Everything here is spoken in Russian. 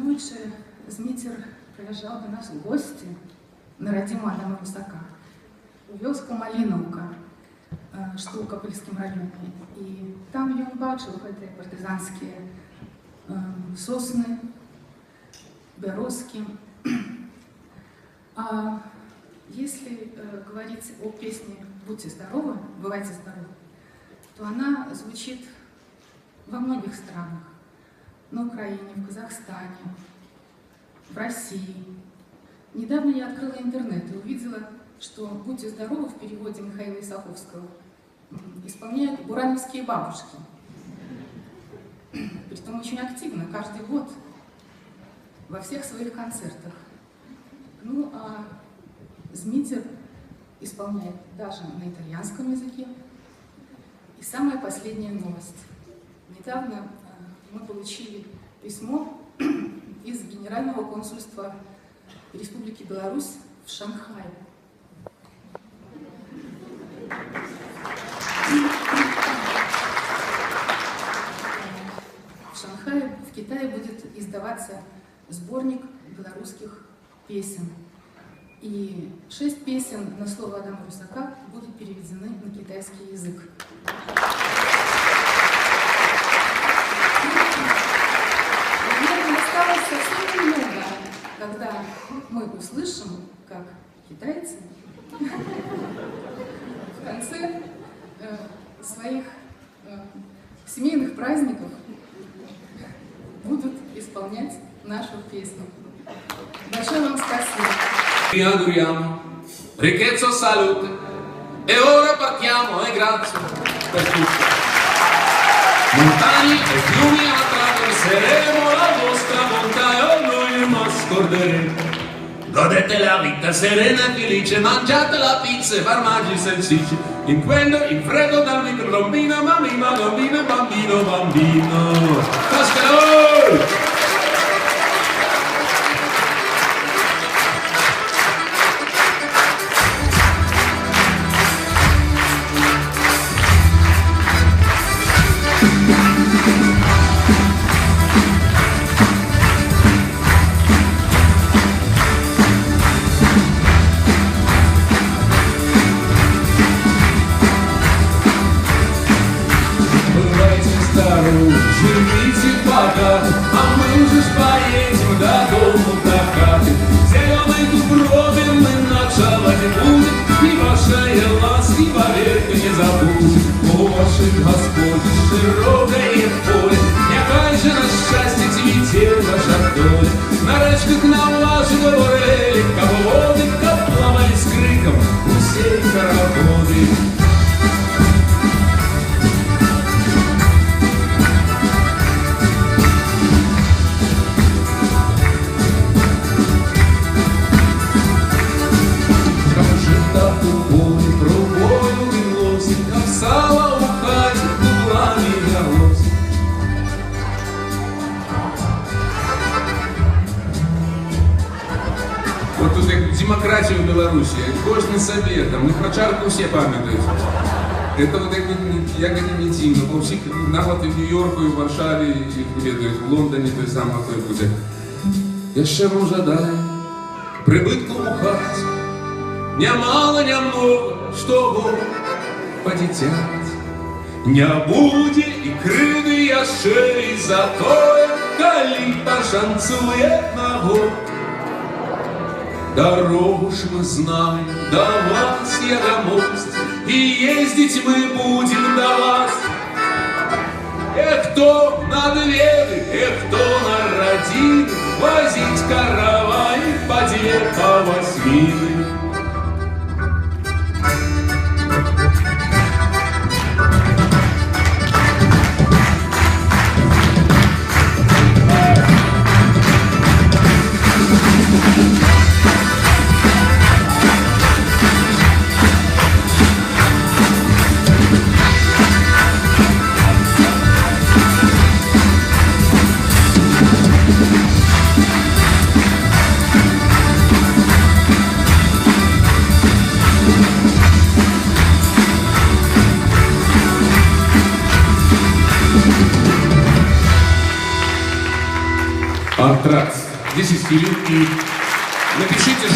ночи Змитер приезжал до нас в гости на родимого Адама Русака у вёска Малиновка, что у Капыльскім районе. И там ён бачыў гэтыя партизанские сосны, березки. А если говорить о песне «Будьте здоровы», «Бывайте здоровы», то она звучит во многих странах. На Украине, в Казахстане, в России. Недавно я открыла интернет и увидела, что «Будьте здоровы» в переводе Михаила Исаховского исполняют бураневские бабушки. Притом очень активно, каждый год, во всех своих концертах. Ну, а Змитер исполняет даже на итальянском языке. И самая последняя новость. Недавно мы получили письмо из Генерального консульства Республики Беларусь в Шанхае. В Шанхае, в Китае, будет издаваться сборник белорусских песен. И 6 песен на слово Адама Русака будут переведены на китайский язык. Осталось совсем немного, когда мы услышим, как китайцы в конце своих семейных праздников будут исполнять нашу песню. Большое вам спасибо. Vi auguriamo ricchezza e salute e ora partiamo e grazie per tutto. Montagne e fiumi attraverseremo la vostra bontà e noi non scorderemo. Godete la vita serena e felice, mangiate la pizza e formaggi semplici. In quello, in freddo dal micro bambino, bambino, bambino, bambino, bambino. Pascalo! Живите пока, а мы уже поедем до дома, до хаты. Зеленой дуброве мы начало не будет, и вашей ласки, поверьте, не забудет. О, ваших Господь, широкое поле, якай же на счастье цветет ваша доля. На речках нам ваши говорили, кого воды, как плавали с криком у всей пароходы. Вот тут як демократия в Беларуси, кожен собі, там, і про чарку всі пам'ятають. Это вот як не інтимно, бо всіх навод і в Нью-Йорку, і в Варшаві, їх не ведають, в Лондоні той самий той буде. Я ще вам жадаю прибытку у хаті, не мало, не много, чтобы подетять. Не буде і крыды яшчэ, і затое, калі пашанцуе нагой. Дорогу ж мы знаем, до вас я до мост, и ездить мы будем до вас. Кто на двери, кто на родины, возить каравай по 2 по 8. Антракс. 10 хвилин и Напишите,